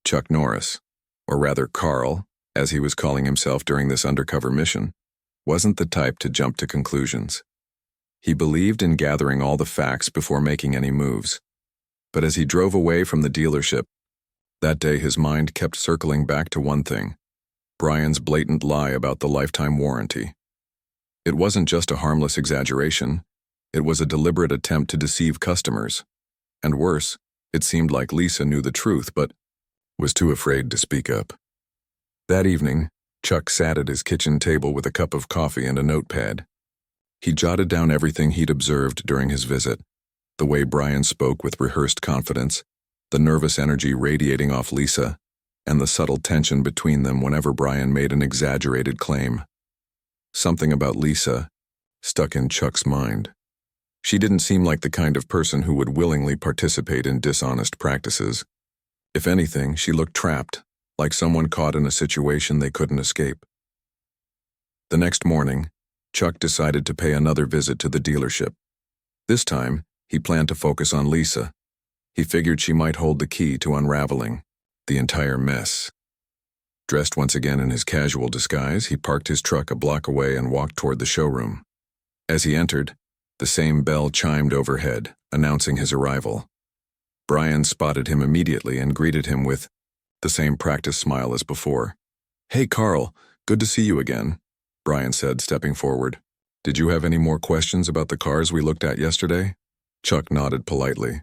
Chuck Norris, or rather Carl, as he was calling himself during this undercover mission, wasn't the type to jump to conclusions. He believed in gathering all the facts before making any moves. But as he drove away from the dealership, that day his mind kept circling back to one thing: Brian's blatant lie about the lifetime warranty. It wasn't just a harmless exaggeration, it was a deliberate attempt to deceive customers. And worse, it seemed like Lisa knew the truth but was too afraid to speak up. That evening, Chuck sat at his kitchen table with a cup of coffee and a notepad. He jotted down everything he'd observed during his visit: the way Brian spoke with rehearsed confidence, the nervous energy radiating off Lisa, and the subtle tension between them whenever Brian made an exaggerated claim. Something about Lisa stuck in Chuck's mind. She didn't seem like the kind of person who would willingly participate in dishonest practices. If anything, she looked trapped, like someone caught in a situation they couldn't escape. The next morning, Chuck decided to pay another visit to the dealership. This time, he planned to focus on Lisa. He figured she might hold the key to unraveling the entire mess. Dressed once again in his casual disguise, he parked his truck a block away and walked toward the showroom. As he entered, the same bell chimed overhead, announcing his arrival. Brian spotted him immediately and greeted him with the same practice smile as before. "Hey, Carl, good to see you again," Brian said, stepping forward. "Did you have any more questions about the cars we looked at yesterday?" Chuck nodded politely.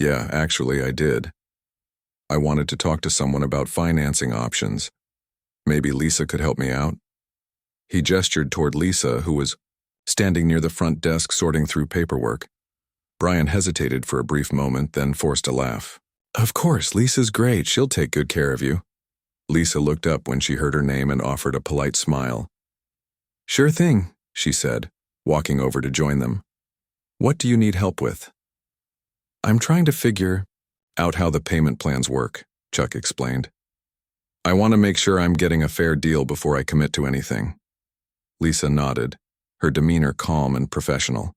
"Yeah, actually, I did. I wanted to talk to someone about financing options. Maybe Lisa could help me out." He gestured toward Lisa, who was standing near the front desk sorting through paperwork. Brian hesitated for a brief moment, then forced a laugh. "Of course, Lisa's great. She'll take good care of you." Lisa looked up when she heard her name and offered a polite smile. "Sure thing," she said, walking over to join them. "What do you need help with?" "I'm trying to figure out how the payment plans work," Chuck explained. "I want to make sure I'm getting a fair deal before I commit to anything." Lisa nodded, her demeanor calm and professional.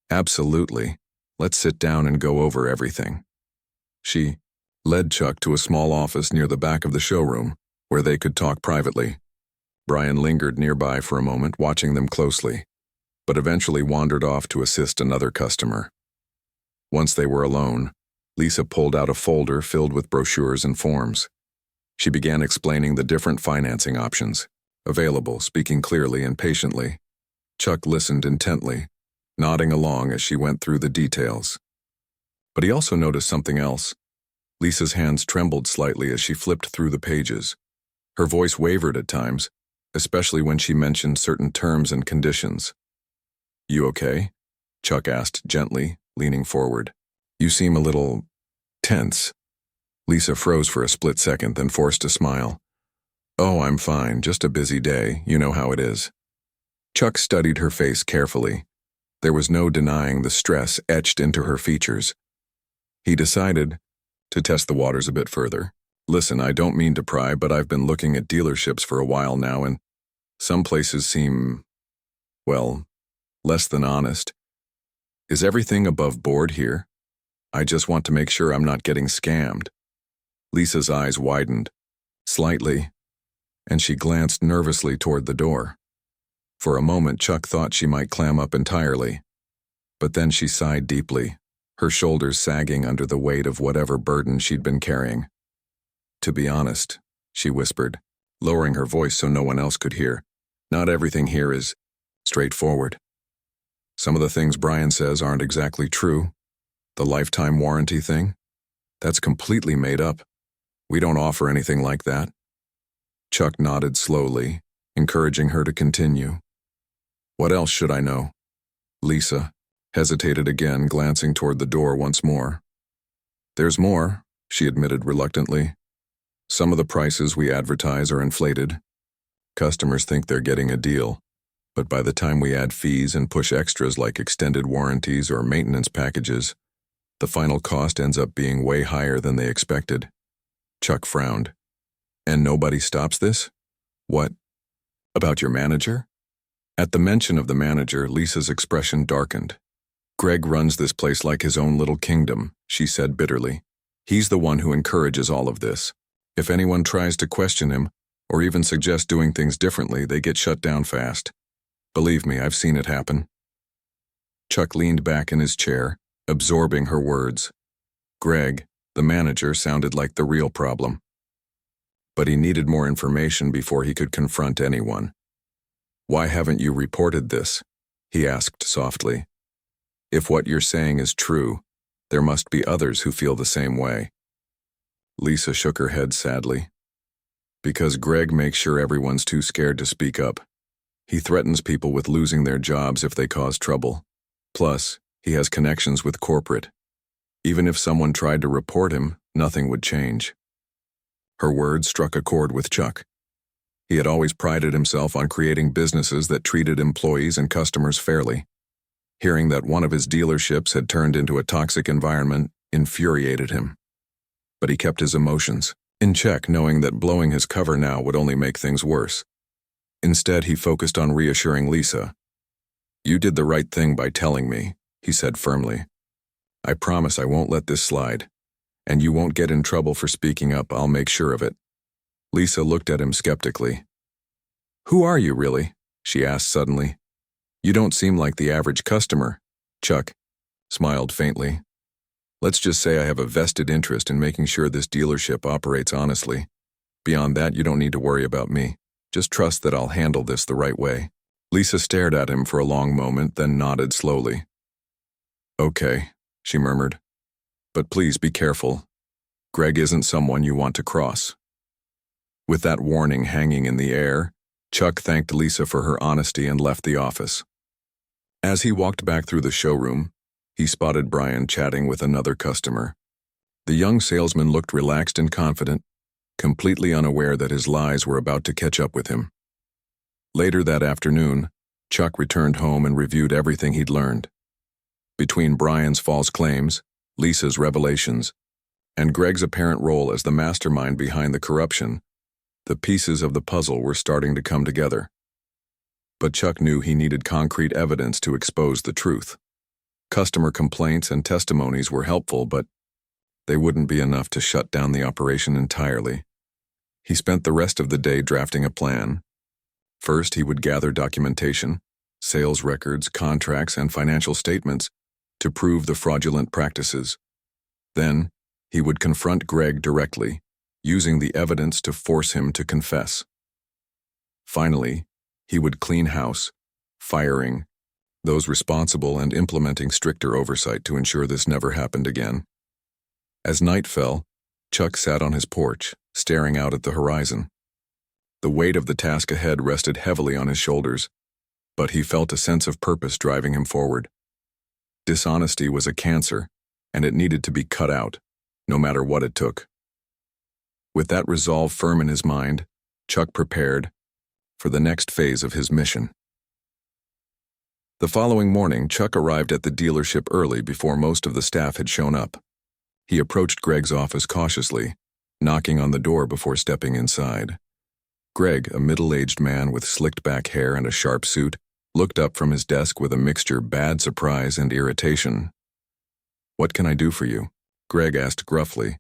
"Absolutely. Let's sit down and go over everything." She led Chuck to a small office near the back of the showroom, where they could talk privately. Brian lingered nearby for a moment, watching them closely, but eventually wandered off to assist another customer. Once they were alone, Lisa pulled out a folder filled with brochures and forms. She began explaining the different financing options available, speaking clearly and patiently. Chuck listened intently, nodding along as she went through the details. But he also noticed something else. Lisa's hands trembled slightly as she flipped through the pages. Her voice wavered at times, especially when she mentioned certain terms and conditions. "You okay?" Chuck asked gently, leaning forward. "You seem a little tense." Lisa froze for a split second, then forced a smile. "Oh, I'm fine, just a busy day, you know how it is." Chuck studied her face carefully. There was no denying the stress etched into her features. He decided to test the waters a bit further. "Listen, I don't mean to pry, but I've been looking at dealerships for a while now, and some places seem, well, less than honest. Is everything above board here? I just want to make sure I'm not getting scammed." Lisa's eyes widened slightly, and she glanced nervously toward the door. For a moment, Chuck thought she might clam up entirely, but then she sighed deeply, her shoulders sagging under the weight of whatever burden she'd been carrying. "To be honest," she whispered, lowering her voice so no one else could hear, "not everything here is straightforward. Some of the things Brian says aren't exactly true. The lifetime warranty thing? That's completely made up. We don't offer anything like that." Chuck nodded slowly, encouraging her to continue. "What else should I know?" Lisa hesitated again, glancing toward the door once more. "There's more," she admitted reluctantly. "Some of the prices we advertise are inflated. Customers think they're getting a deal, but by the time we add fees and push extras like extended warranties or maintenance packages, the final cost ends up being way higher than they expected." Chuck frowned. "And nobody stops this? What about your manager?" At the mention of the manager, Lisa's expression darkened. "Greg runs this place like his own little kingdom," she said bitterly. He's the one who encourages all of this. If anyone tries to question him, or even suggest doing things differently, they get shut down fast. Believe me, I've seen it happen. Chuck leaned back in his chair, absorbing her words. Greg, the manager, sounded like the real problem. But he needed more information before he could confront anyone. Why haven't you reported this? He asked softly. If what you're saying is true, there must be others who feel the same way. Lisa shook her head sadly. Because Greg makes sure everyone's too scared to speak up. He threatens people with losing their jobs if they cause trouble. Plus, he has connections with corporate. Even if someone tried to report him, nothing would change. Her words struck a chord with Chuck. He had always prided himself on creating businesses that treated employees and customers fairly. Hearing that one of his dealerships had turned into a toxic environment infuriated him. But he kept his emotions in check, knowing that blowing his cover now would only make things worse. Instead, he focused on reassuring Lisa. You did the right thing by telling me, he said firmly. I promise I won't let this slide. And you won't get in trouble for speaking up, I'll make sure of it. Lisa looked at him skeptically. Who are you, really? She asked suddenly. You don't seem like the average customer. Chuck smiled faintly. Let's just say I have a vested interest in making sure this dealership operates honestly. Beyond that, you don't need to worry about me. Just trust that I'll handle this the right way. Lisa stared at him for a long moment, then nodded slowly. Okay, she murmured. But please be careful. Greg isn't someone you want to cross. With that warning hanging in the air, Chuck thanked Lisa for her honesty and left the office. As he walked back through the showroom, he spotted Brian chatting with another customer. The young salesman looked relaxed and confident, completely unaware that his lies were about to catch up with him. Later that afternoon, Chuck returned home and reviewed everything he'd learned. Between Brian's false claims, Lisa's revelations, and Greg's apparent role as the mastermind behind the corruption, the pieces of the puzzle were starting to come together. But Chuck knew he needed concrete evidence to expose the truth. Customer complaints and testimonies were helpful, but they wouldn't be enough to shut down the operation entirely. He spent the rest of the day drafting a plan. First, he would gather documentation, sales records, contracts, and financial statements to prove the fraudulent practices. Then, he would confront Greg directly, using the evidence to force him to confess. Finally, he would clean house, firing those responsible and implementing stricter oversight to ensure this never happened again. As night fell, Chuck sat on his porch, staring out at the horizon. The weight of the task ahead rested heavily on his shoulders, but he felt a sense of purpose driving him forward. Dishonesty was a cancer, and it needed to be cut out, no matter what it took. With that resolve firm in his mind, Chuck prepared for the next phase of his mission. The following morning, Chuck arrived at the dealership early before most of the staff had shown up. He approached Greg's office cautiously, knocking on the door before stepping inside. Greg, a middle-aged man with slicked-back hair and a sharp suit, looked up from his desk with a mixture of bad surprise and irritation. "What can I do for you?" Greg asked gruffly,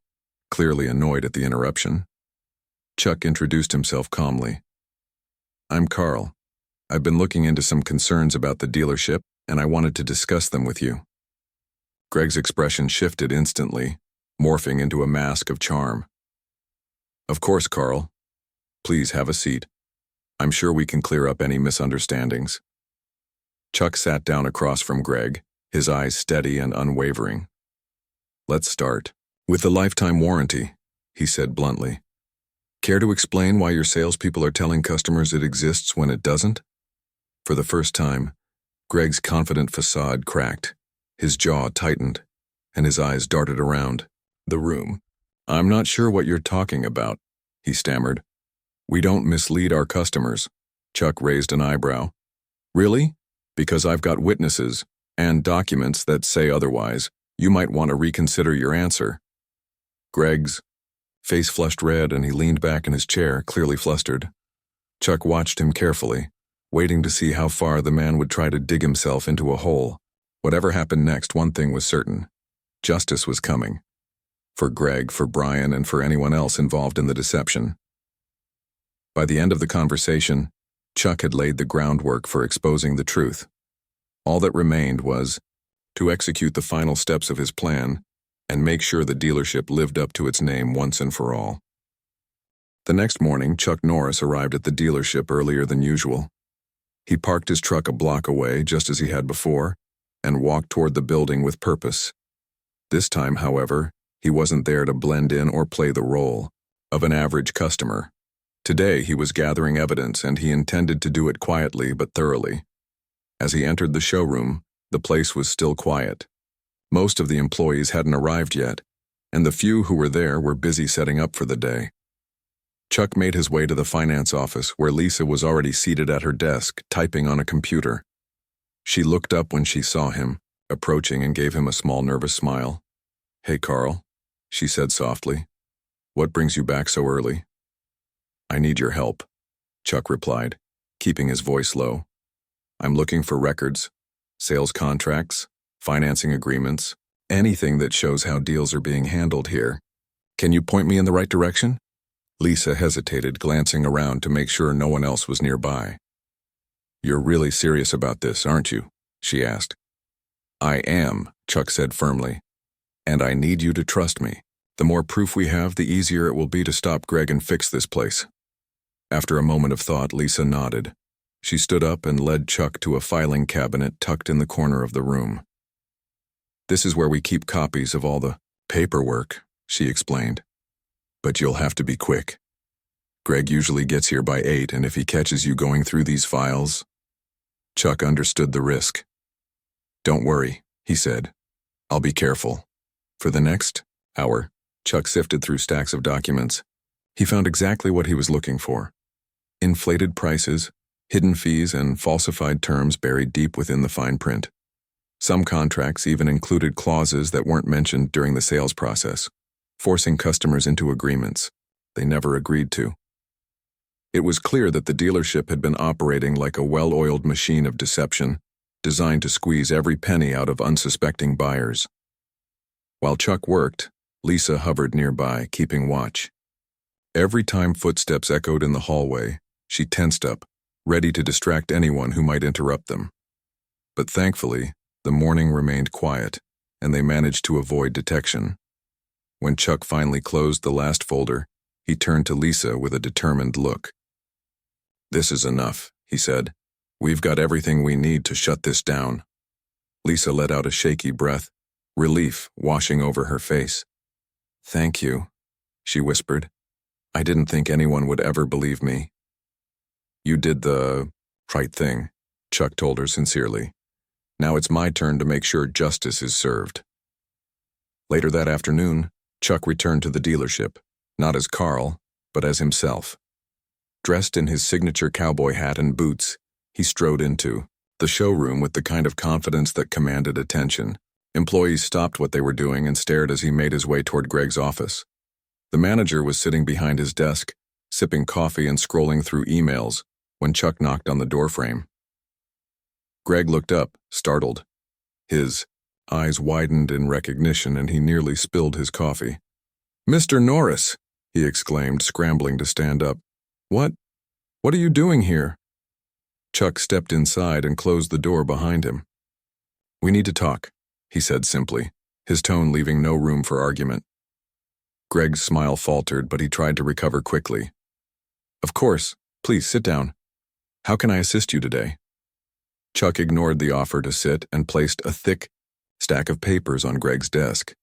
clearly annoyed at the interruption. Chuck introduced himself calmly. "I'm Carl. I've been looking into some concerns about the dealership, and I wanted to discuss them with you." Greg's expression shifted instantly, morphing into a mask of charm. "Of course, Carl. Please have a seat. I'm sure we can clear up any misunderstandings." Chuck sat down across from Greg, his eyes steady and unwavering. "Let's start with the lifetime warranty," he said bluntly. "Care to explain why your salespeople are telling customers it exists when it doesn't?" For the first time, Greg's confident facade cracked, his jaw tightened, and his eyes darted around the room. "I'm not sure what you're talking about," he stammered. "We don't mislead our customers." Chuck raised an eyebrow. "Really? Because I've got witnesses and documents that say otherwise. You might want to reconsider your answer." Greg's face flushed red and he leaned back in his chair, clearly flustered. Chuck watched him carefully, waiting to see how far the man would try to dig himself into a hole. Whatever happened next, one thing was certain. Justice was coming. For Greg, for Brian, and for anyone else involved in the deception. By the end of the conversation, Chuck had laid the groundwork for exposing the truth. All that remained was to execute the final steps of his plan and make sure the dealership lived up to its name once and for all. The next morning, Chuck Norris arrived at the dealership earlier than usual. He parked his truck a block away, just as he had before, and walked toward the building with purpose. This time, however, he wasn't there to blend in or play the role of an average customer. Today, he was gathering evidence, and he intended to do it quietly but thoroughly. As he entered the showroom, the place was still quiet. Most of the employees hadn't arrived yet, and the few who were there were busy setting up for the day. Chuck made his way to the finance office, where Lisa was already seated at her desk, typing on a computer. She looked up when she saw him, approaching, and gave him a small nervous smile. "Hey, Carl," she said softly. "What brings you back so early?" "I need your help," Chuck replied, keeping his voice low. "I'm looking for records, sales contracts, financing agreements, anything that shows how deals are being handled here. Can you point me in the right direction?" Lisa hesitated, glancing around to make sure no one else was nearby. "You're really serious about this, aren't you?" she asked. "I am," Chuck said firmly. "And I need you to trust me. The more proof we have, the easier it will be to stop Greg and fix this place." After a moment of thought, Lisa nodded. She stood up and led Chuck to a filing cabinet tucked in the corner of the room. "This is where we keep copies of all the paperwork," she explained. "But you'll have to be quick. Greg usually gets here by 8, and if he catches you going through these files..." Chuck understood the risk. "Don't worry," he said. "I'll be careful." For the next hour, Chuck sifted through stacks of documents. He found exactly what he was looking for. Inflated prices, hidden fees, and falsified terms buried deep within the fine print. Some contracts even included clauses that weren't mentioned during the sales process, forcing customers into agreements they never agreed to. It was clear that the dealership had been operating like a well-oiled machine of deception, designed to squeeze every penny out of unsuspecting buyers. While Chuck worked, Lisa hovered nearby, keeping watch. Every time footsteps echoed in the hallway, she tensed up, ready to distract anyone who might interrupt them. But thankfully, the morning remained quiet, and they managed to avoid detection. When Chuck finally closed the last folder, he turned to Lisa with a determined look. "This is enough," he said. "We've got everything we need to shut this down." Lisa let out a shaky breath, relief washing over her face. "Thank you," she whispered. "I didn't think anyone would ever believe me." "You did the right thing," Chuck told her sincerely. "Now it's my turn to make sure justice is served." Later that afternoon, Chuck returned to the dealership, not as Carl, but as himself. Dressed in his signature cowboy hat and boots, he strode into the showroom with the kind of confidence that commanded attention. Employees stopped what they were doing and stared as he made his way toward Greg's office. The manager was sitting behind his desk, sipping coffee and scrolling through emails, when Chuck knocked on the doorframe. Greg looked up, startled. His eyes widened in recognition, and he nearly spilled his coffee. "Mr. Norris!" he exclaimed, scrambling to stand up. What are you doing here?" Chuck stepped inside and closed the door behind him. "We need to talk," he said simply, his tone leaving no room for argument. Greg's smile faltered, but he tried to recover quickly. "Of course. Please sit down. How can I assist you today?" Chuck ignored the offer to sit and placed a thick stack of papers on Greg's desk.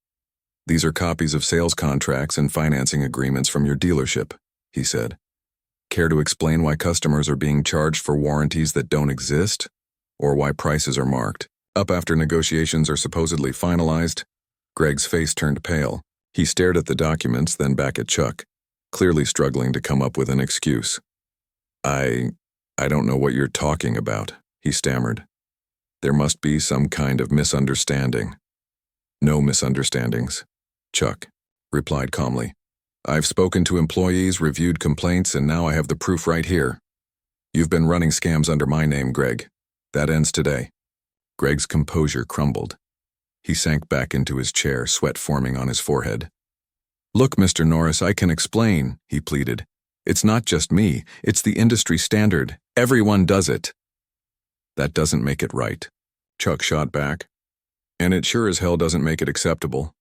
"These are copies of sales contracts and financing agreements from your dealership," he said. "Care to explain why customers are being charged for warranties that don't exist? Or why prices are marked up after negotiations are supposedly finalized?" Greg's face turned pale. He stared at the documents, then back at Chuck, clearly struggling to come up with an excuse. I don't know what you're talking about," he stammered. "There must be some kind of misunderstanding." "No misunderstandings," Chuck replied calmly. "I've spoken to employees, reviewed complaints, and now I have the proof right here. You've been running scams under my name, Greg. That ends today." Greg's composure crumbled. He sank back into his chair, sweat forming on his forehead. Look, Mr. Norris, I can explain, he pleaded. It's not just me, it's the industry standard. Everyone does it. That doesn't make it right, Chuck shot back. And it sure as hell doesn't make it acceptable.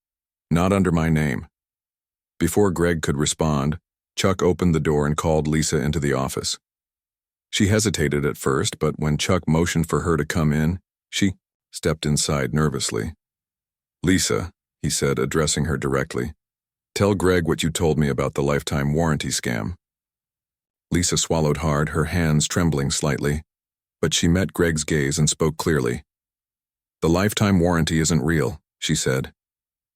Not under my name. Before Greg could respond, Chuck opened the door and called Lisa into the office. She hesitated at first, but when Chuck motioned for her to come in, she stepped inside nervously. Lisa, he said, addressing her directly, tell Greg what you told me about the lifetime warranty scam. Lisa swallowed hard, her hands trembling slightly, but she met Greg's gaze and spoke clearly. The lifetime warranty isn't real, she said.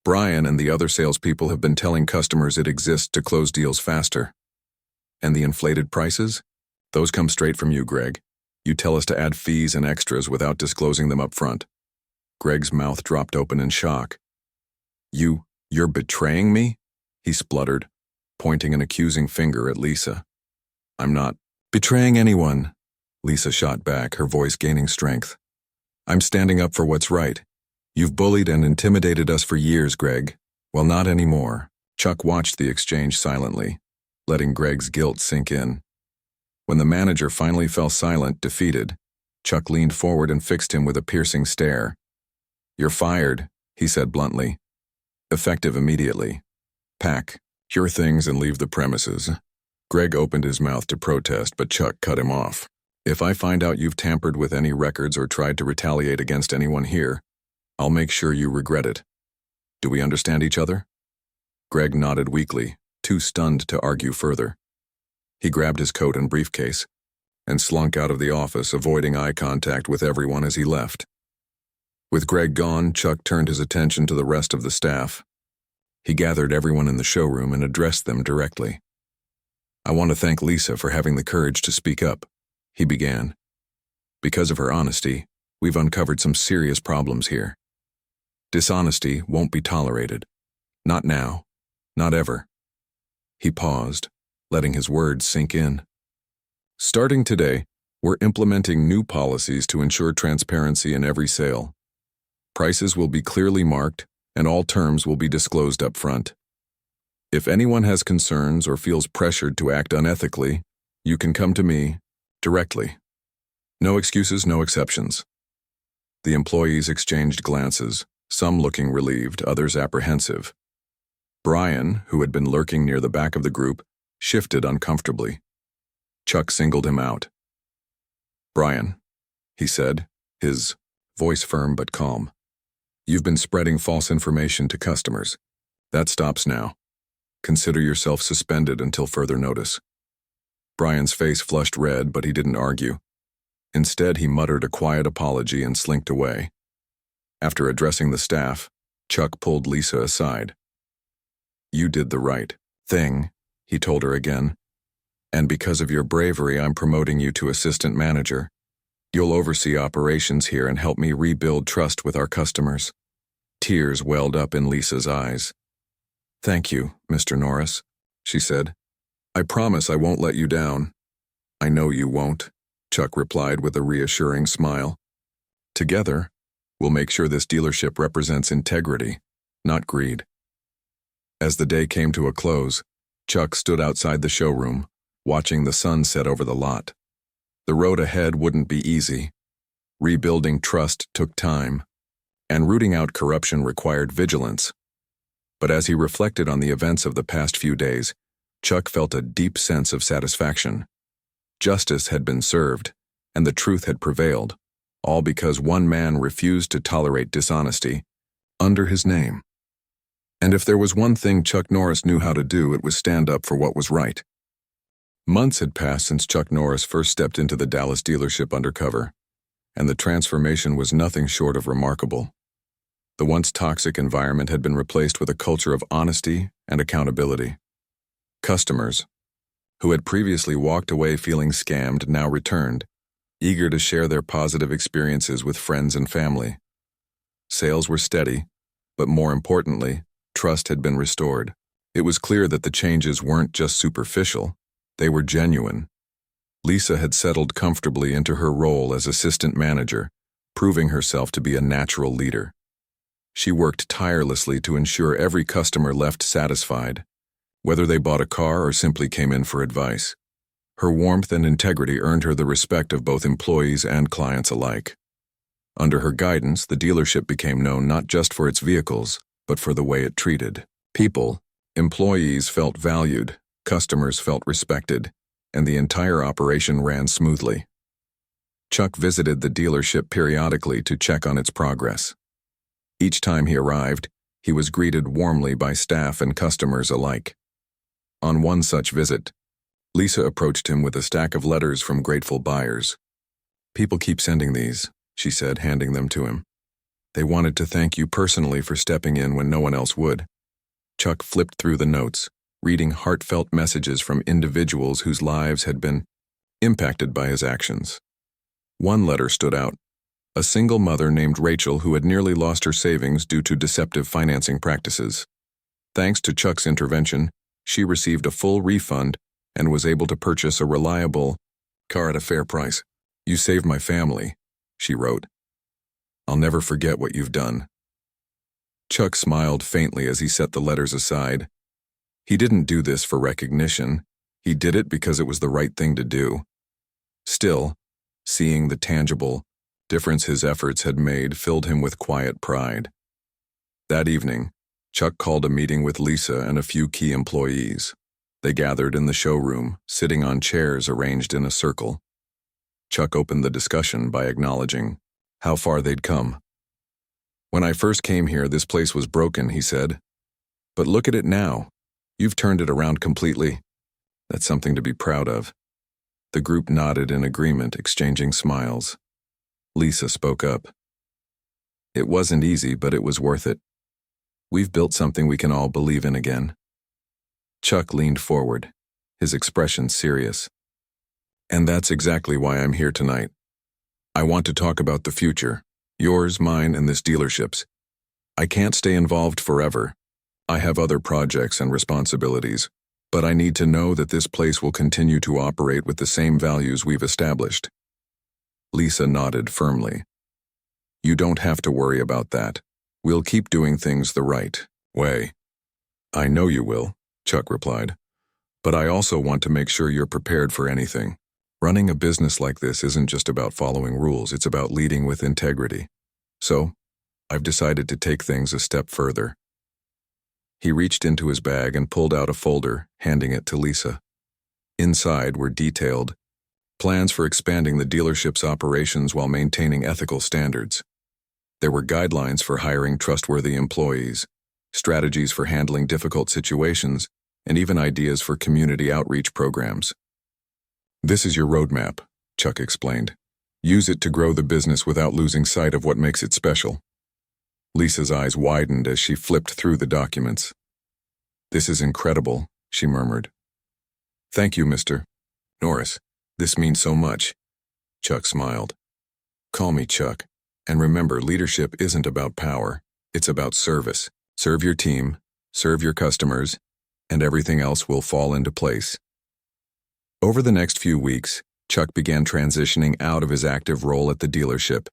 Brian and the other salespeople have been telling customers it exists to close deals faster. And the inflated prices? Those come straight from you, Greg. You tell us to add fees and extras without disclosing them up front. Greg's mouth dropped open in shock. You're betraying me? He spluttered, pointing an accusing finger at Lisa. I'm not betraying anyone, Lisa shot back, her voice gaining strength. I'm standing up for what's right. You've bullied and intimidated us for years, Greg. Well, not anymore. Chuck watched the exchange silently, letting Greg's guilt sink in. When the manager finally fell silent, defeated, Chuck leaned forward and fixed him with a piercing stare. You're fired, he said bluntly. Effective immediately. Pack your things and leave the premises. Greg opened his mouth to protest, but Chuck cut him off. If I find out you've tampered with any records or tried to retaliate against anyone here, I'll make sure you regret it. Do we understand each other? Greg nodded weakly, too stunned to argue further. He grabbed his coat and briefcase and slunk out of the office, avoiding eye contact with everyone as he left. With Greg gone, Chuck turned his attention to the rest of the staff. He gathered everyone in the showroom and addressed them directly. I want to thank Lisa for having the courage to speak up, he began. Because of her honesty, we've uncovered some serious problems here. Dishonesty won't be tolerated. Not now. Not ever. He paused, letting his words sink in. Starting today, we're implementing new policies to ensure transparency in every sale. Prices will be clearly marked, and all terms will be disclosed up front. If anyone has concerns or feels pressured to act unethically, you can come to me directly. No excuses, no exceptions. The employees exchanged glances, some looking relieved, others apprehensive. Brian, who had been lurking near the back of the group, shifted uncomfortably. Chuck singled him out. Brian, he said, his voice firm but calm. You've been spreading false information to customers. That stops now. Consider yourself suspended until further notice. Brian's face flushed red, but he didn't argue. Instead, he muttered a quiet apology and slinked away. After addressing the staff, Chuck pulled Lisa aside. You did the right thing, he told her again. And because of your bravery, I'm promoting you to assistant manager. You'll oversee operations here and help me rebuild trust with our customers. Tears welled up in Lisa's eyes. Thank you, Mr. Norris, she said. I promise I won't let you down. I know you won't, Chuck replied with a reassuring smile. Together, we'll make sure this dealership represents integrity, not greed. As the day came to a close, Chuck stood outside the showroom, watching the sun set over the lot. The road ahead wouldn't be easy. Rebuilding trust took time, and rooting out corruption required vigilance. But as he reflected on the events of the past few days, Chuck felt a deep sense of satisfaction. Justice had been served, and the truth had prevailed, all because one man refused to tolerate dishonesty under his name. And if there was one thing Chuck Norris knew how to do, it was stand up for what was right. Months had passed since Chuck Norris first stepped into the Dallas dealership Undercover, and the transformation was nothing short of remarkable. The once toxic environment had been replaced with a culture of honesty and accountability. Customers, who had previously walked away feeling scammed, now returned, eager to share their positive experiences with friends and family. Sales were steady, but more importantly, trust had been restored. It was clear that the changes weren't just superficial, they were genuine. Lisa had settled comfortably into her role as assistant manager, proving herself to be a natural leader. She worked tirelessly to ensure every customer left satisfied, whether they bought a car or simply came in for advice. Her warmth and integrity earned her the respect of both employees and clients alike. Under her guidance, the dealership became known not just for its vehicles, but for the way it treated people. Employees felt valued, customers felt respected, and the entire operation ran smoothly. Chuck visited the dealership periodically to check on its progress. Each time he arrived, he was greeted warmly by staff and customers alike. On one such visit, Lisa approached him with a stack of letters from grateful buyers. "People keep sending these," she said, handing them to him. "They wanted to thank you personally for stepping in when no one else would." Chuck flipped through the notes, reading heartfelt messages from individuals whose lives had been impacted by his actions. One letter stood out. A single mother named Rachel who had nearly lost her savings due to deceptive financing practices. Thanks to Chuck's intervention, she received a full refund and was able to purchase a reliable car at a fair price. "You saved my family," she wrote. "I'll never forget what you've done." Chuck smiled faintly as he set the letters aside. He didn't do this for recognition. He did it because it was the right thing to do. Still, seeing the tangible difference his efforts had made filled him with quiet pride. That evening, Chuck called a meeting with Lisa and a few key employees. They gathered in the showroom, sitting on chairs arranged in a circle. Chuck opened the discussion by acknowledging how far they'd come. "When I first came here, this place was broken," he said. "But look at it now. You've turned it around completely. That's something to be proud of." The group nodded in agreement, exchanging smiles. Lisa spoke up. "It wasn't easy, but it was worth it. We've built something we can all believe in again." Chuck leaned forward, his expression serious. "And that's exactly why I'm here tonight. I want to talk about the future, yours, mine, and this dealership's. I can't stay involved forever. I have other projects and responsibilities, but I need to know that this place will continue to operate with the same values we've established." Lisa nodded firmly. "You don't have to worry about that. We'll keep doing things the right way." "I know you will," Chuck replied. "But I also want to make sure you're prepared for anything. Running a business like this isn't just about following rules, it's about leading with integrity. So, I've decided to take things a step further." He reached into his bag and pulled out a folder, handing it to Lisa. Inside were detailed plans for expanding the dealership's operations while maintaining ethical standards. There were guidelines for hiring trustworthy employees, strategies for handling difficult situations, and even ideas for community outreach programs. "This is your roadmap," Chuck explained. "Use it to grow the business without losing sight of what makes it special." Lisa's eyes widened as she flipped through the documents. "This is incredible," she murmured. "Thank you, Mr. Norris. This means so much." Chuck smiled. "Call me Chuck. And remember, leadership isn't about power. It's about service. Serve your team, serve your customers, and everything else will fall into place." Over the next few weeks, Chuck began transitioning out of his active role at the dealership.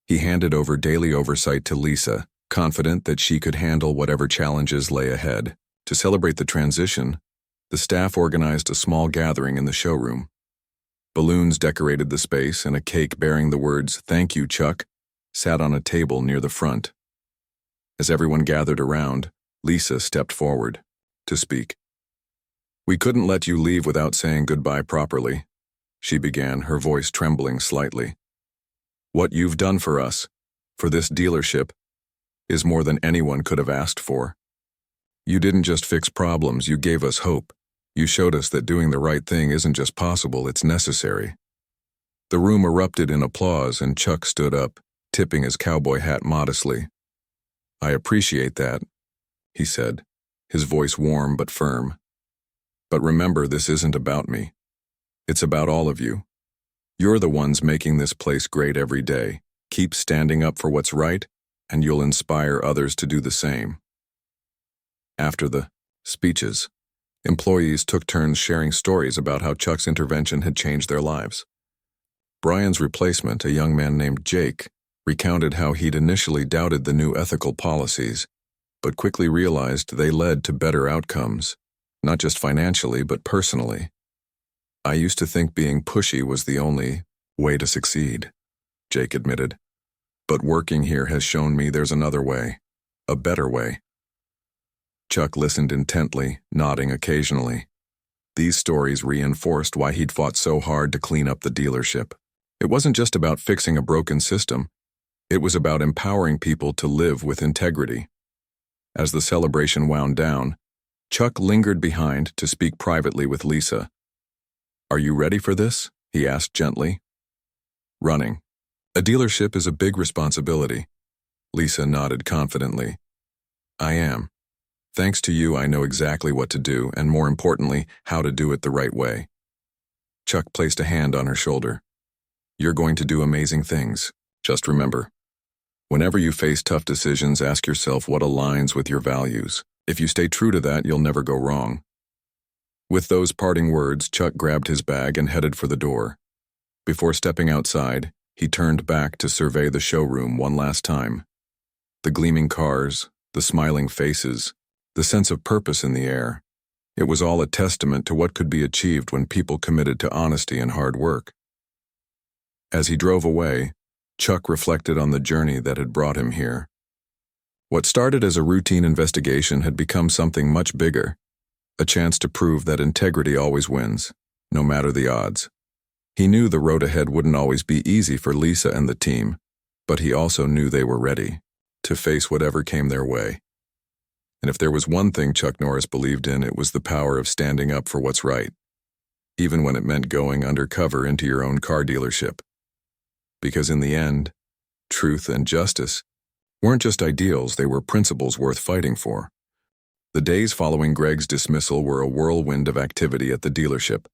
He handed over daily oversight to Lisa, confident that she could handle whatever challenges lay ahead. To celebrate the transition, the staff organized a small gathering in the showroom. Balloons decorated the space, and a cake bearing the words, "Thank you, Chuck," sat on a table near the front. As everyone gathered around, Lisa stepped forward to speak. "We couldn't let you leave without saying goodbye properly," she began, her voice trembling slightly. "What you've done for us, for this dealership, is more than anyone could have asked for. You didn't just fix problems, you gave us hope. You showed us that doing the right thing isn't just possible, it's necessary." The room erupted in applause, and Chuck stood up, tipping his cowboy hat modestly. "I appreciate that," he said, his voice warm but firm. "But remember, this isn't about me. It's about all of you. You're the ones making this place great every day. Keep standing up for what's right, and you'll inspire others to do the same." After the speeches, employees took turns sharing stories about how Chuck's intervention had changed their lives. Brian's replacement, a young man named Jake, recounted how he'd initially doubted the new ethical policies, but quickly realized they led to better outcomes, not just financially but personally. "I used to think being pushy was the only way to succeed," Jake admitted. "But working here has shown me there's another way, a better way." Chuck listened intently, nodding occasionally. These stories reinforced why he'd fought so hard to clean up the dealership. It wasn't just about fixing a broken system. It was about empowering people to live with integrity. As the celebration wound down, Chuck lingered behind to speak privately with Lisa. "Are you ready for this?" he asked gently. "Running a dealership is a big responsibility." Lisa nodded confidently. "I am. Thanks to you, I know exactly what to do, and more importantly, how to do it the right way." Chuck placed a hand on her shoulder. "You're going to do amazing things. Just remember, whenever you face tough decisions, ask yourself what aligns with your values. If you stay true to that, you'll never go wrong." With those parting words, Chuck grabbed his bag and headed for the door. Before stepping outside, he turned back to survey the showroom one last time. The gleaming cars, the smiling faces, the sense of purpose in the air. It was all a testament to what could be achieved when people committed to honesty and hard work. As he drove away, Chuck reflected on the journey that had brought him here. What started as a routine investigation had become something much bigger, a chance to prove that integrity always wins, no matter the odds. He knew the road ahead wouldn't always be easy for Lisa and the team, but he also knew they were ready to face whatever came their way. And if there was one thing Chuck Norris believed in, it was the power of standing up for what's right, even when it meant going undercover into your own car dealership. Because in the end, truth and justice weren't just ideals, they were principles worth fighting for. The days following Greg's dismissal were a whirlwind of activity at the dealership.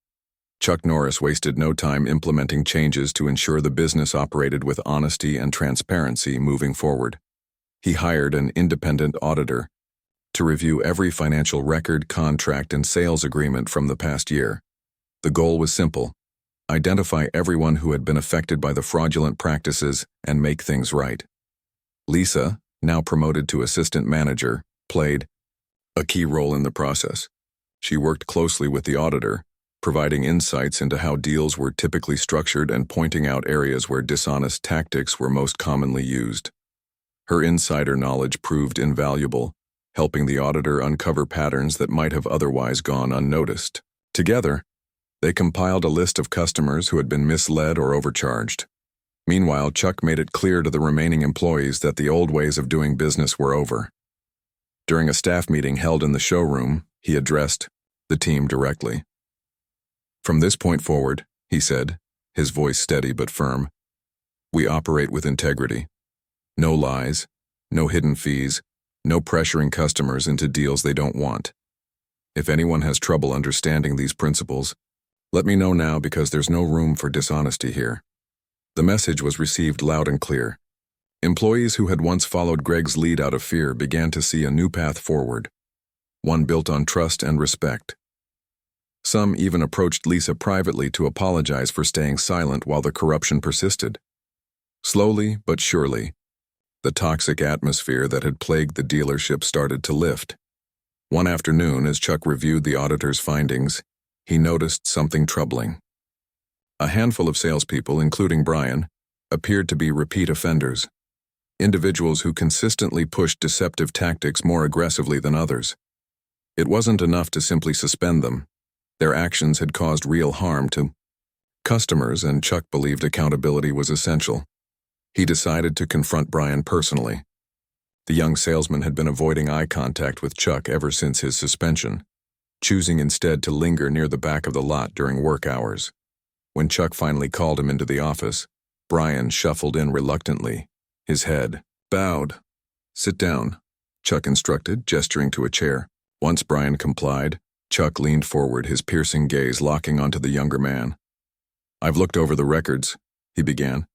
Chuck Norris wasted no time implementing changes to ensure the business operated with honesty and transparency moving forward. He hired an independent auditor to review every financial record, contract, and sales agreement from the past year. The goal was simple: identify everyone who had been affected by the fraudulent practices and make things right. Lisa, now promoted to assistant manager, played a key role in the process. She worked closely with the auditor, providing insights into how deals were typically structured and pointing out areas where dishonest tactics were most commonly used. Her insider knowledge proved invaluable, helping the auditor uncover patterns that might have otherwise gone unnoticed. Together, they compiled a list of customers who had been misled or overcharged. Meanwhile, Chuck made it clear to the remaining employees that the old ways of doing business were over. During a staff meeting held in the showroom, he addressed the team directly. "From this point forward," he said, his voice steady but firm, "we operate with integrity. No lies, no hidden fees, no pressuring customers into deals they don't want. If anyone has trouble understanding these principles, let me know now, because there's no room for dishonesty here." The message was received loud and clear. Employees who had once followed Greg's lead out of fear began to see a new path forward, one built on trust and respect. Some even approached Lisa privately to apologize for staying silent while the corruption persisted. Slowly but surely, the toxic atmosphere that had plagued the dealership started to lift. One afternoon, as Chuck reviewed the auditor's findings, he noticed something troubling. A handful of salespeople, including Brian, appeared to be repeat offenders, individuals who consistently pushed deceptive tactics more aggressively than others. It wasn't enough to simply suspend them. Their actions had caused real harm to customers, and Chuck believed accountability was essential. He decided to confront Brian personally. The young salesman had been avoiding eye contact with Chuck ever since his suspension, choosing instead to linger near the back of the lot during work hours. When Chuck finally called him into the office, Brian shuffled in reluctantly, his head bowed. "Sit down," Chuck instructed, gesturing to a chair. Once Brian complied, Chuck leaned forward, his piercing gaze locking onto the younger man. "I've looked over the records," he began.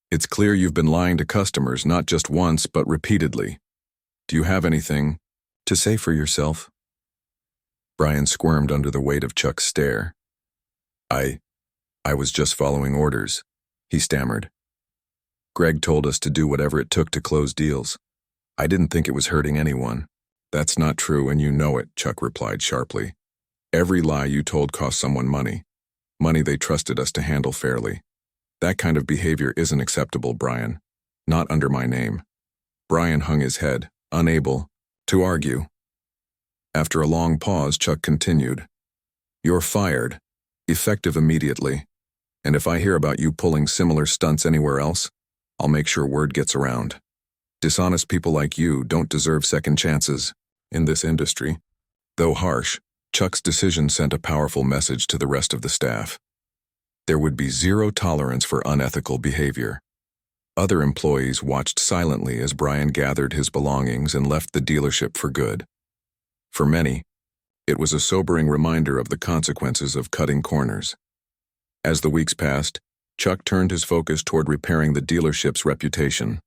"It's clear you've been lying to customers, not just once, but repeatedly. Do you have anything to say for yourself?" Brian squirmed under the weight of Chuck's stare. I was just following orders," he stammered. Greg told us to do whatever it took to close deals. I didn't think it was hurting anyone. That's not true, and you know it, Chuck replied sharply. Every lie you told cost someone money. Money they trusted us to handle fairly. That kind of behavior isn't acceptable, Brian. Not under my name. Brian hung his head, unable to argue. After a long pause, Chuck continued. You're fired, effective immediately. And if I hear about you pulling similar stunts anywhere else, I'll make sure word gets around. Dishonest people like you don't deserve second chances in this industry. Though harsh, Chuck's decision sent a powerful message to the rest of the staff. There would be zero tolerance for unethical behavior. Other employees watched silently as Brian gathered his belongings and left the dealership for good. For many, it was a sobering reminder of the consequences of cutting corners. As the weeks passed, Chuck turned his focus toward repairing the dealership's reputation.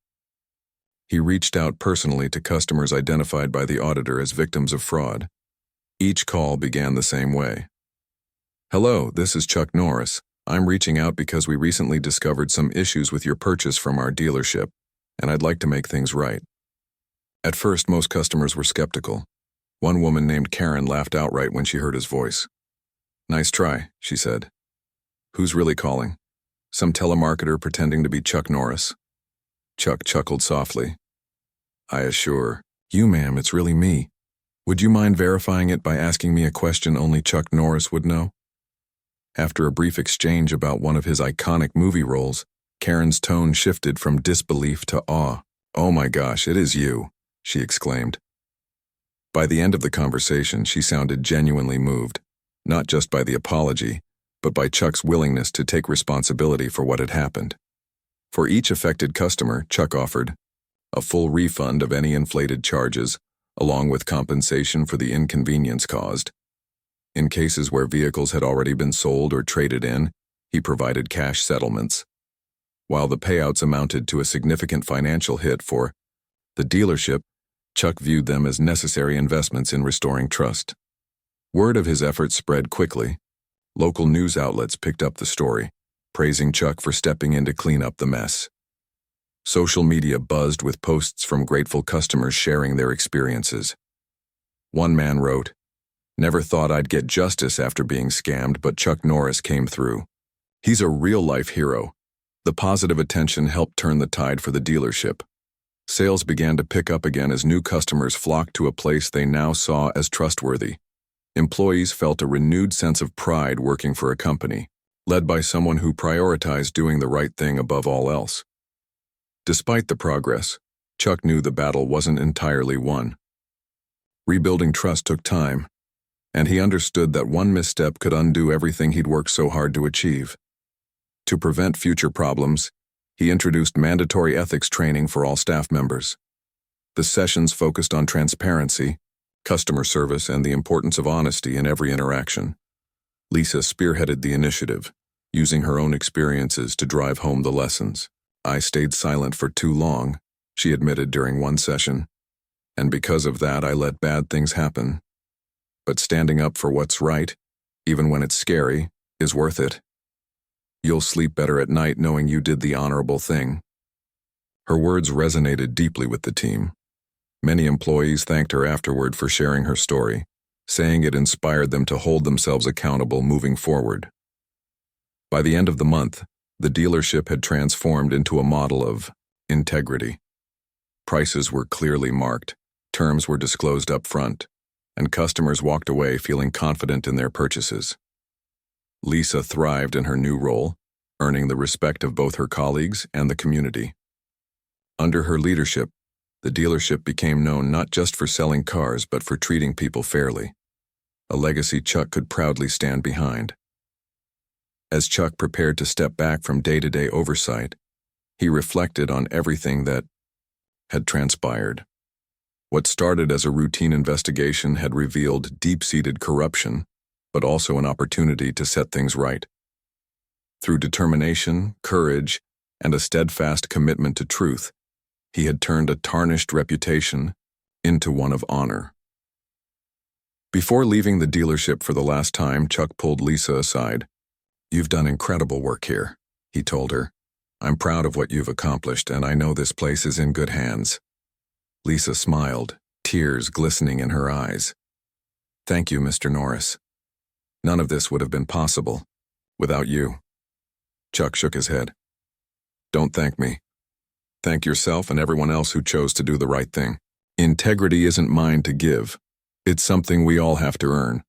He reached out personally to customers identified by the auditor as victims of fraud. Each call began the same way. Hello, this is Chuck Norris. I'm reaching out because we recently discovered some issues with your purchase from our dealership, and I'd like to make things right. At first, most customers were skeptical. One woman named Karen laughed outright when she heard his voice. Nice try, she said. Who's really calling? Some telemarketer pretending to be Chuck Norris? Chuck chuckled softly. I assure you, ma'am, it's really me. Would you mind verifying it by asking me a question only Chuck Norris would know? After a brief exchange about one of his iconic movie roles, Karen's tone shifted from disbelief to awe. Oh my gosh, it is you, she exclaimed. By the end of the conversation, she sounded genuinely moved, not just by the apology, but by Chuck's willingness to take responsibility for what had happened. For each affected customer, Chuck offered a full refund of any inflated charges, along with compensation for the inconvenience caused. In cases where vehicles had already been sold or traded in, he provided cash settlements. While the payouts amounted to a significant financial hit for the dealership, Chuck viewed them as necessary investments in restoring trust. Word of his efforts spread quickly. Local news outlets picked up the story, praising Chuck for stepping in to clean up the mess. Social media buzzed with posts from grateful customers sharing their experiences. One man wrote, Never thought I'd get justice after being scammed, but Chuck Norris came through. He's a real-life hero. The positive attention helped turn the tide for the dealership. Sales began to pick up again as new customers flocked to a place they now saw as trustworthy. Employees felt a renewed sense of pride working for a company, led by someone who prioritized doing the right thing above all else. Despite the progress, Chuck knew the battle wasn't entirely won. Rebuilding trust took time, and he understood that one misstep could undo everything he'd worked so hard to achieve. To prevent future problems, he introduced mandatory ethics training for all staff members. The sessions focused on transparency, customer service, and the importance of honesty in every interaction. Lisa spearheaded the initiative, using her own experiences to drive home the lessons. I stayed silent for too long, she admitted during one session, and because of that I let bad things happen. But standing up for what's right, even when it's scary, is worth it. You'll sleep better at night knowing you did the honorable thing. Her words resonated deeply with the team. Many employees thanked her afterward for sharing her story, saying it inspired them to hold themselves accountable moving forward. By the end of the month, the dealership had transformed into a model of integrity. Prices were clearly marked, terms were disclosed up front, and customers walked away feeling confident in their purchases. Lisa thrived in her new role, earning the respect of both her colleagues and the community. Under her leadership, the dealership became known not just for selling cars but for treating people fairly, a legacy Chuck could proudly stand behind. As Chuck prepared to step back from day-to-day oversight, he reflected on everything that had transpired. What started as a routine investigation had revealed deep-seated corruption, but also an opportunity to set things right. Through determination, courage, and a steadfast commitment to truth, he had turned a tarnished reputation into one of honor. Before leaving the dealership for the last time, Chuck pulled Lisa aside. You've done incredible work here, he told her. I'm proud of what you've accomplished, and I know this place is in good hands." Lisa smiled, tears glistening in her eyes. "Thank you, Mr. Norris. None of this would have been possible without you." Chuck shook his head. "Don't thank me. Thank yourself and everyone else who chose to do the right thing. Integrity isn't mine to give. It's something we all have to earn."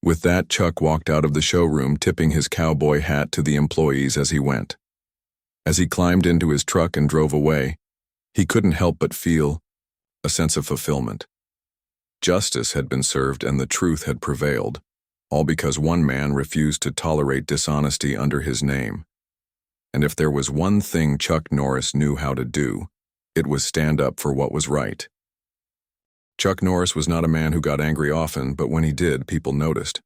With that, Chuck walked out of the showroom, tipping his cowboy hat to the employees as he went. As he climbed into his truck and drove away, he couldn't help but feel a sense of fulfillment. Justice had been served and the truth had prevailed, all because one man refused to tolerate dishonesty under his name. And if there was one thing Chuck Norris knew how to do, it was stand up for what was right. Chuck Norris was not a man who got angry often, but when he did, people noticed.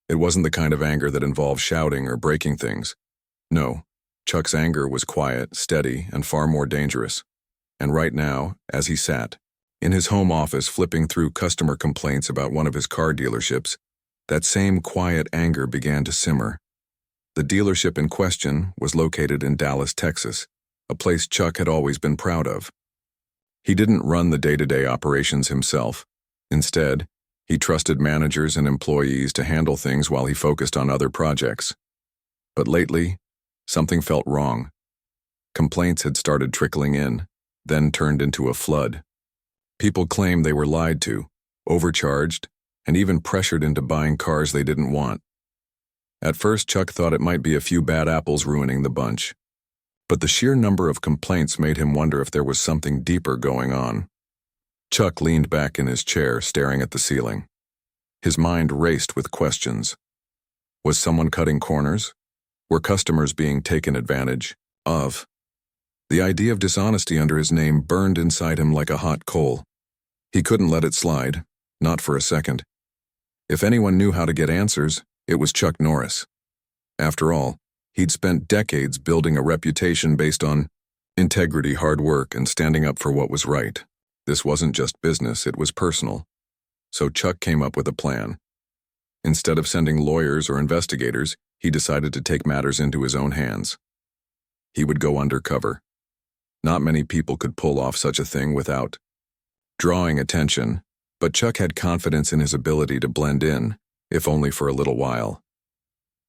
It wasn't the kind of anger that involved shouting or breaking things. No, Chuck's anger was quiet, steady, and far more dangerous. And right now, as he sat in his home office flipping through customer complaints about one of his car dealerships, that same quiet anger began to simmer. The dealership in question was located in Dallas, Texas, a place Chuck had always been proud of. He didn't run the day-to-day operations himself. Instead, he trusted managers and employees to handle things while he focused on other projects. But lately, something felt wrong. Complaints had started trickling in, then turned into a flood. People claimed they were lied to, overcharged, and even pressured into buying cars they didn't want. At first, Chuck thought it might be a few bad apples ruining the bunch. But the sheer number of complaints made him wonder if there was something deeper going on. Chuck leaned back in his chair, staring at the ceiling. His mind raced with questions. Was someone cutting corners? Were customers being taken advantage of? The idea of dishonesty under his name burned inside him like a hot coal. He couldn't let it slide, not for a second. If anyone knew how to get answers, it was Chuck Norris. After all, he'd spent decades building a reputation based on integrity, hard work, and standing up for what was right. This wasn't just business, it was personal. So Chuck came up with a plan. Instead of sending lawyers or investigators, he decided to take matters into his own hands. He would go undercover. Not many people could pull off such a thing without drawing attention, but Chuck had confidence in his ability to blend in, if only for a little while.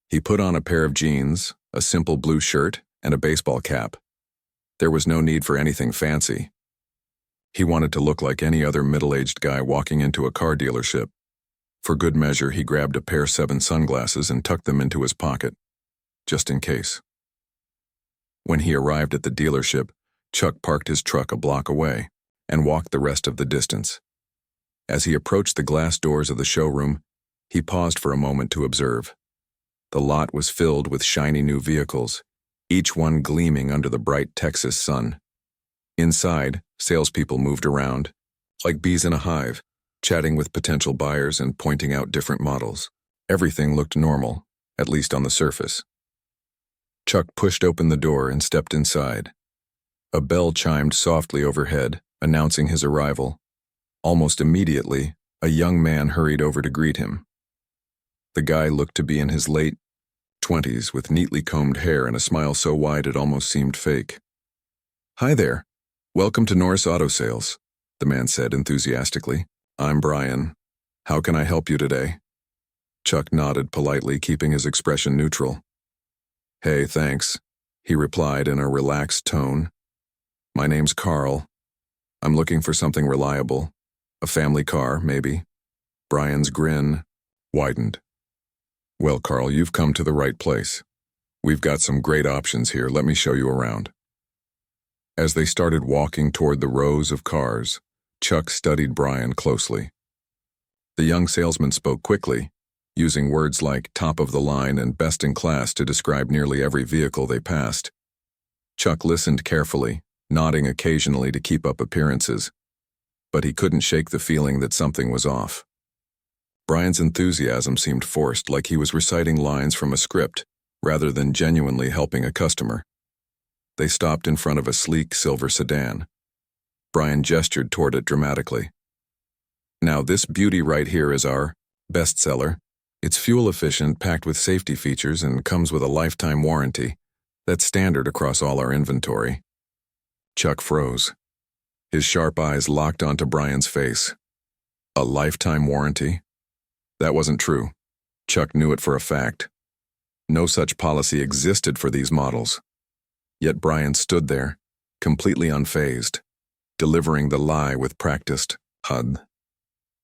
He put on a pair of jeans, a simple blue shirt, and a baseball cap. There was no need for anything fancy. He wanted to look like any other middle-aged guy walking into a car dealership. For good measure, he grabbed a pair of 7 sunglasses and tucked them into his pocket, just in case. When he arrived at the dealership, Chuck parked his truck a block away and walked the rest of the distance. As he approached the glass doors of the showroom, he paused for a moment to observe. The lot was filled with shiny new vehicles, each one gleaming under the bright Texas sun. Inside, salespeople moved around, like bees in a hive, chatting with potential buyers and pointing out different models. Everything looked normal, at least on the surface. Chuck pushed open the door and stepped inside. A bell chimed softly overhead, announcing his arrival. Almost immediately, a young man hurried over to greet him. The guy looked to be in his late 20s with neatly combed hair and a smile so wide it almost seemed fake. "Hi there. Welcome to Norris Auto Sales," the man said enthusiastically. "I'm Brian. How can I help you today?" Chuck nodded politely, keeping his expression neutral. "Hey, thanks," he replied in a relaxed tone. "My name's Carl. I'm looking for something reliable. A family car, maybe." Brian's grin widened. "Well, Carl, you've come to the right place. We've got some great options here. Let me show you around." As they started walking toward the rows of cars, Chuck studied Brian closely. The young salesman spoke quickly, using words like top of the line and best in class to describe nearly every vehicle they passed. Chuck listened carefully, nodding occasionally to keep up appearances, but he couldn't shake the feeling that something was off. Brian's enthusiasm seemed forced, like he was reciting lines from a script, rather than genuinely helping a customer. They stopped in front of a sleek silver sedan. Brian gestured toward it dramatically. "Now this beauty right here is our bestseller. It's fuel efficient, packed with safety features, and comes with a lifetime warranty. That's standard across all our inventory. Chuck froze. His sharp eyes locked onto Brian's face. A lifetime warranty? That wasn't true. Chuck knew it for a fact. No such policy existed for these models. Yet Brian stood there, completely unfazed, delivering the lie with practiced HUD.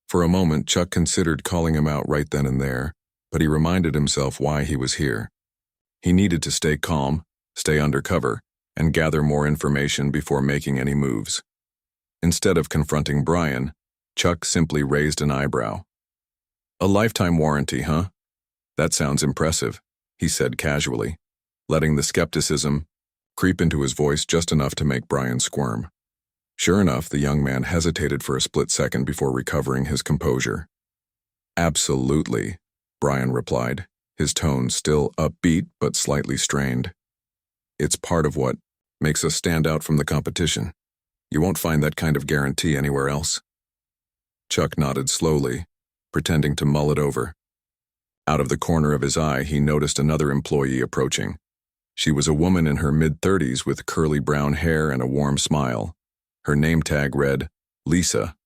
For a moment, Chuck considered calling him out right then and there, but he reminded himself why he was here. He needed to stay calm, stay undercover, and gather more information before making any moves. Instead of confronting Brian, Chuck simply raised an eyebrow. A lifetime warranty, huh? That sounds impressive, he said casually, letting the skepticism creep into his voice just enough to make Brian squirm. Sure enough, the young man hesitated for a split second before recovering his composure. Absolutely, Brian replied, his tone still upbeat but slightly strained. It's part of what makes us stand out from the competition. You won't find that kind of guarantee anywhere else. Chuck nodded slowly, pretending to mull it over. Out of the corner of his eye, he noticed another employee approaching. She was a woman in her mid-30s with curly brown hair and a warm smile. Her name tag read, Lisa.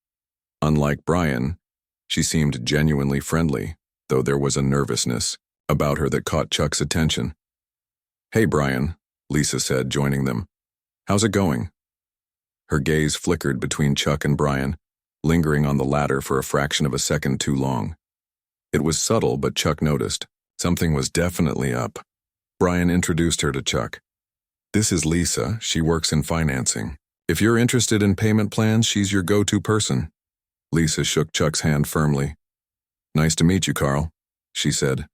Unlike Brian, she seemed genuinely friendly, though there was a nervousness about her that caught Chuck's attention. Hey, Brian, Lisa said, joining them. How's it going? Her gaze flickered between Chuck and Brian, lingering on the latter for a fraction of a second too long. It was subtle, but Chuck noticed. Something was definitely up. Brian introduced her to Chuck. This is Lisa. She works in financing. If you're interested in payment plans, she's your go-to person. Lisa shook Chuck's hand firmly. Nice to meet you, Carl, she said.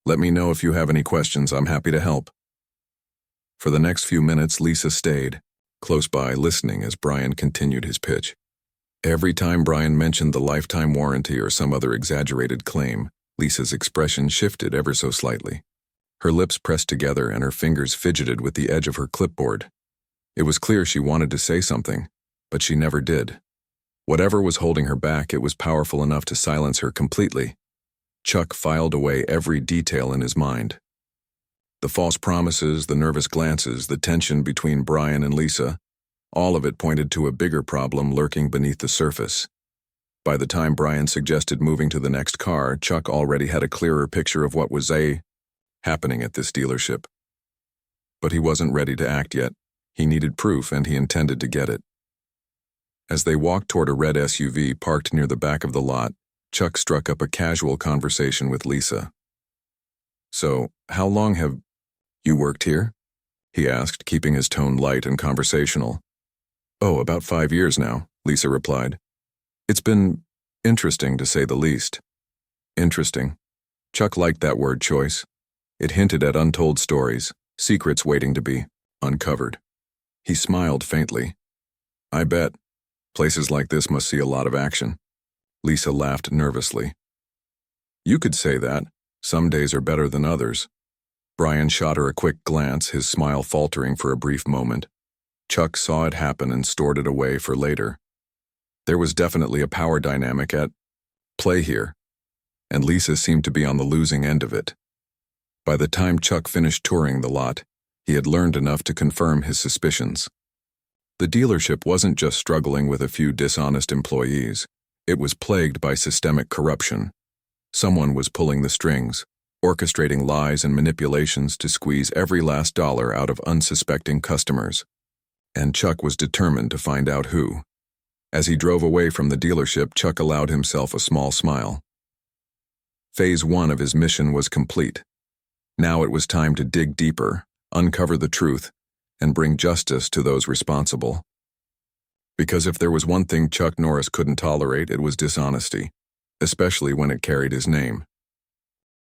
Let me know if you have any questions. I'm happy to help. For the next few minutes, Lisa stayed, close by, listening as Brian continued his pitch. Every time Brian mentioned the lifetime warranty or some other exaggerated claim, Lisa's expression shifted ever so slightly. Her lips pressed together and her fingers fidgeted with the edge of her clipboard. It was clear she wanted to say something, but she never did. Whatever was holding her back, it was powerful enough to silence her completely. Chuck filed away every detail in his mind. The false promises, the nervous glances, the tension between Brian and Lisa, all of it pointed to a bigger problem lurking beneath the surface. By the time Brian suggested moving to the next car, Chuck already had a clearer picture of what was happening at this dealership. But he wasn't ready to act yet. He needed proof, and he intended to get it. As they walked toward a red SUV parked near the back of the lot, Chuck struck up a casual conversation with Lisa. So, how long have you worked here? He asked, keeping his tone light and conversational. Oh, about 5 years now, Lisa replied. It's been interesting, to say the least. Interesting. Chuck liked that word choice. It hinted at untold stories, secrets waiting to be uncovered. He smiled faintly. I bet. Places like this must see a lot of action. Lisa laughed nervously. You could say that. Some days are better than others. Brian shot her a quick glance, his smile faltering for a brief moment. Chuck saw it happen and stored it away for later. There was definitely a power dynamic at play here, and Lisa seemed to be on the losing end of it. By the time Chuck finished touring the lot, he had learned enough to confirm his suspicions. The dealership wasn't just struggling with a few dishonest employees. It was plagued by systemic corruption. Someone was pulling the strings, orchestrating lies and manipulations to squeeze every last dollar out of unsuspecting customers. And Chuck was determined to find out who. As he drove away from the dealership, Chuck allowed himself a small smile. Phase 1 of his mission was complete. Now it was time to dig deeper, uncover the truth, and bring justice to those responsible. Because if there was one thing Chuck Norris couldn't tolerate, it was dishonesty, especially when it carried his name.